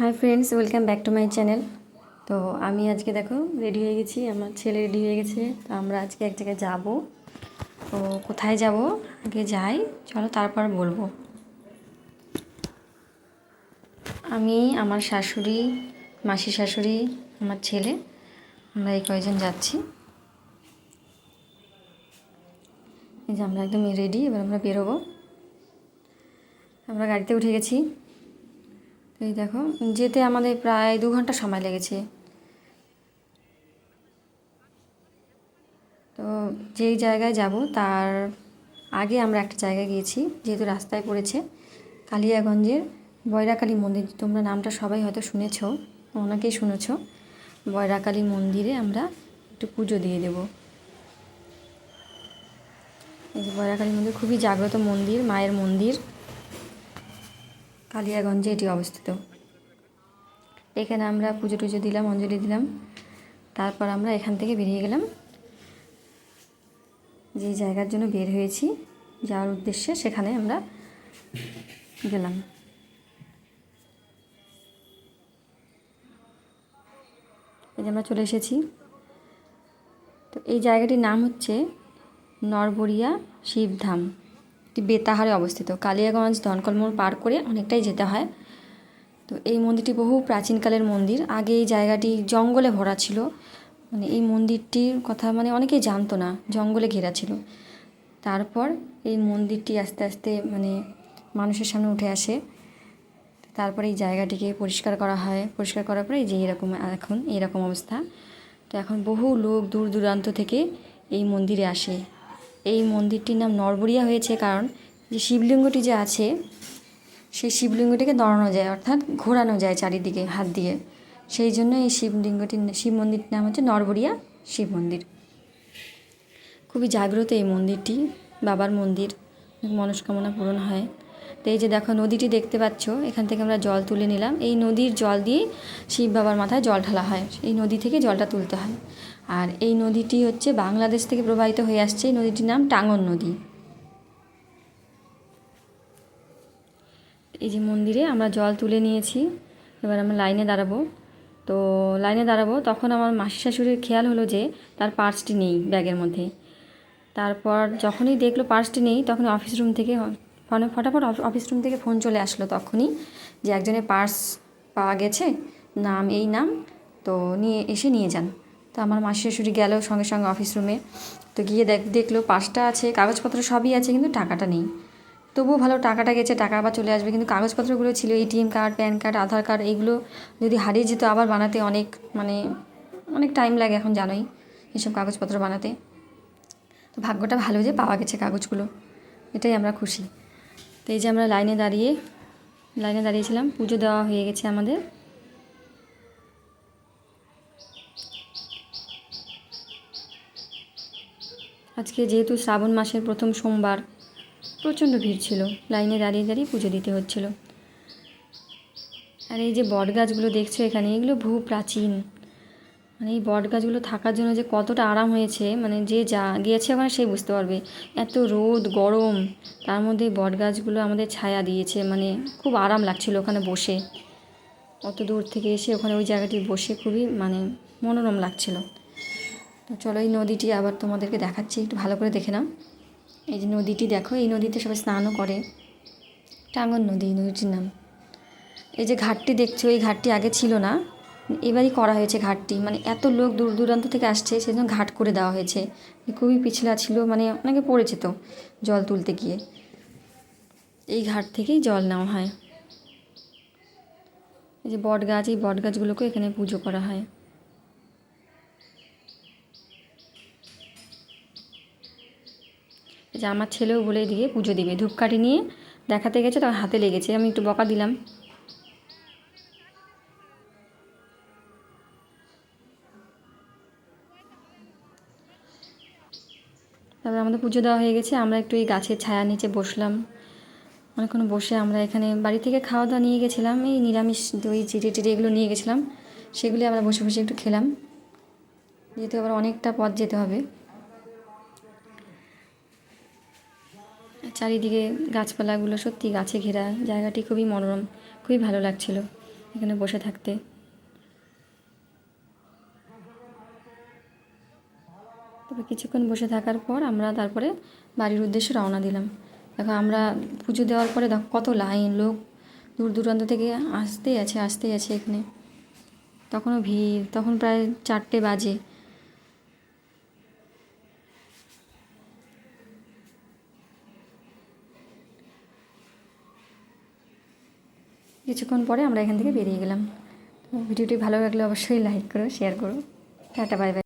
Hi friends, welcome back to my channel. তো আমি আজকে দেখো রেডি হয়ে গেছি, আমার ছেলে রেডি হয়ে গেছে। তো আমরা আজকে এক জায়গায় যাবো। তো কোথায় যাব আগে যাই, চলো তারপর বলবো। আমি, আমার শাশুড়ি, মাসি শাশুড়ি, আমার ছেলে, আমরা এই কয়জন যাচ্ছি। এই যে আমরা একদম রেডি, এবার আমরা বেরোবো। আমরা গাড়িতে উঠে গেছি। তো এই দেখো, যেতে আমাদের প্রায় 2 ঘন্টা সময় লেগেছে। তো যেই জায়গায় যাব তার আগে আমরা একটা জায়গায় গিয়েছি, যেহেতু রাস্তায় পড়েছে, কালিয়াগঞ্জের বৈরাকালী মন্দির। তোমরা নামটা সবাই হয়তো শুনেছ, অনেকেই শুনেছ। বৈরাকালী মন্দিরে আমরা একটু পুজো দিয়ে দেব। এই যে বৈরাকালী মন্দির, খুবই জাগ্রত মন্দির, মায়ের মন্দির, কালিয়াগঞ্জে এটি অবস্থিত। এখানে আমরা পুজো টুজো দিলাম, অঞ্জলি দিলাম, তারপর আমরা এখান থেকে বেরিয়ে গেলাম যে জায়গার জন্য বের হয়েছি যাওয়ার উদ্দেশ্যে, সেখানে আমরা গেলাম। এই যে আমরা চলে এসেছি। তো এই জায়গাটির নাম হচ্ছে নরবরিয়া শিবধাম, এটি বেতাহারে অবস্থিত। কালিয়াগঞ্জ দনকল মোড় পার করে অনেকটাই যেতে হয়। তো এই মন্দিরটি বহু প্রাচীনকালের মন্দির। আগে এই জায়গাটি জঙ্গলে ভরা ছিল, মানে এই মন্দিরটির কথা মানে অনেকেই জানতো না, জঙ্গলে ঘেরা ছিল। তারপর এই মন্দিরটি আস্তে আস্তে মানে মানুষের সামনে উঠে আসে। তারপরে এই জায়গাটিকে পরিষ্কার করা হয়, পরিষ্কার করার পরে এই যে এরকম এখন এইরকম অবস্থা। তো এখন বহু লোক দূর দূরান্ত থেকে এই মন্দিরে আসে। এই মন্দিরটির নাম নরবরিয়া হয়েছে কারণ যে শিবলিঙ্গটি যে আছে, সেই শিবলিঙ্গটিকে নড়ানো যায়, অর্থাৎ ঘোরানো যায় চারিদিকে হাত দিয়ে। সেই জন্য এই শিব মন্দিরটির নাম হচ্ছে নরবরিয়া শিব মন্দির। খুবই জাগ্রত এই মন্দিরটি, বাবার মন্দির, মনস্কামনা পূরণ হয়। তো এই যে দেখো নদীটি দেখতে পাচ্ছ, এখান থেকে আমরা জল তুলে নিলাম। এই নদীর জল দিয়ে শিব বাবার মাথায় জল ঢালা হয়, এই নদী থেকে জলটা তুলতে হয়। আর এই নদীটি হচ্ছে বাংলাদেশ থেকে প্রবাহিত হয়ে আসছে। এই নদীটির নাম টাঙ্গন নদী। এই যে মন্দিরে আমরা জল তুলে নিয়েছি, এবার আমরা লাইনে দাঁড়াবো। তো লাইনে দাঁড়াবো, তখন আমার মাসি শাশুড়ির খেয়াল হলো যে তার পার্সটি নেই ব্যাগের মধ্যে। তারপর যখনই দেখলো পার্সটি নেই, তখন অফিস রুম থেকে ফটাফট অফিস রুম থেকে ফোন চলে আসলো তখনই, যে একজনের পার্স পাওয়া গেছে, নাম এই নাম, তো নিয়ে যান। তো আমার মাসি শাশুড়ি গেল সঙ্গে সঙ্গে অফিস রুমে। তো গিয়ে দেখলো পার্সটা আছে, কাগজপত্র সবই আছে, কিন্তু টাকাটা নেই। তবুও ভালো, টাকাটা গেছে, টাকা আবার চলে আসবে, কিন্তু কাগজপত্রগুলো ছিল, এটিএম কার্ড, প্যান কার্ড, আধার কার্ড, এইগুলো যদি হারিয়ে যেত আবার বানাতে অনেক টাইম লাগে, এখন জানোই এইসব কাগজপত্র বানাতে। তো ভাগ্যটা ভালো যে পাওয়া গেছে কাগজগুলো, এটাই আমরা খুশি। তো এই যে আমরা লাইনে দাঁড়িয়েছিলাম, পুজো দেওয়া হয়ে গেছে আমাদের। আজকে যেহেতু শ্রাবণ মাসের প্রথম সোমবার, প্রচণ্ড ভিড় ছিল, লাইনে দাঁড়িয়ে দাঁড়িয়ে পুজো দিতে হচ্ছিল। আর এই যে বট গাছগুলো দেখছো এখানে, এগুলো বহু প্রাচীন। মানে এই বট গাছগুলো থাকার জন্য যে কতটা আরাম হয়েছে, মানে যে যা গিয়েছে ওখানে সেই বুঝতে পারবে। এত রোদ গরম, তার মধ্যে বট গাছগুলো আমাদের ছায়া দিয়েছে, মানে খুব আরাম লাগছিল ওখানে বসে। অত দূর থেকে এসে ওখানে ওই জায়গাটি বসে খুবই মানে মনোরম লাগছিল। তো চলো এই নদীটি আবার তোমাদেরকে দেখাচ্ছি, একটু ভালো করে দেখে নাও। এই যে নদীটি দেখো, এই নদীতে সবাই স্নানও করে, টাঙ্গন নদী নদীটির নাম। এই যে ঘাটটি দেখছো, এই ঘাটটি আগে ছিল না, এবারই করা হয়েছে ঘাটটি। মানে এত লোক দূর দূরান্ত থেকে আসছে, সেজন্য ঘাট করে দেওয়া হয়েছে। খুবই পিছলা ছিল, মানে অনেকে পড়েছে তো জল তুলতে গিয়ে। এই ঘাট থেকেই জল নেওয়া হয়। এই যে বট গাছ, এই বট গাছগুলোকে এখানে পুজো করা হয়। এই যে আমার ছেলেও বলে দিয়ে পুজো দিবে, ধূপকাঠি নিয়ে দেখাতে গেছে, তখন হাতে লেগেছে, আমি একটু বকা দিলাম। তারপরে আমাদের পুজো দেওয়া হয়ে গেছে, আমরা একটু এই গাছের ছায়ার নিচে বসলাম। অনেকক্ষণ বসে আমরা এখানে বাড়ি থেকে খাওয়া দাওয়া নিয়ে গেছিলাম, এই নিরামিষ দই চিড়ে টিড়ে এগুলো নিয়ে গেছিলাম, সেগুলি আমরা বসে বসে একটু খেলাম, যেহেতু আবার অনেকটা পথ যেতে হবে। চারিদিকে গাছপালাগুলো সত্যি গাছে ঘেরা, জায়গাটি খুবই মনোরম, খুবই ভালো লাগছিল। এখানে বসে থাকতে। তবে কিছুক্ষণ বসে থাকার পর আমরা তারপরে বাড়ির উদ্দেশ্যে রওনা দিলাম। দেখো আমরা পুজো দেওয়ার পরে দেখো কত লাইন, লোক দূর দূরান্ত থেকে আসতেই আছে এখানে। তখনও ভিড়, তখন প্রায় 4টে বাজে। কিছুক্ষণ পরে আমরা এখান থেকে বেরিয়ে গেলাম। ভিডিওটি ভালো লাগলে অবশ্যই লাইক করো, শেয়ার করো। Tata, bye bye.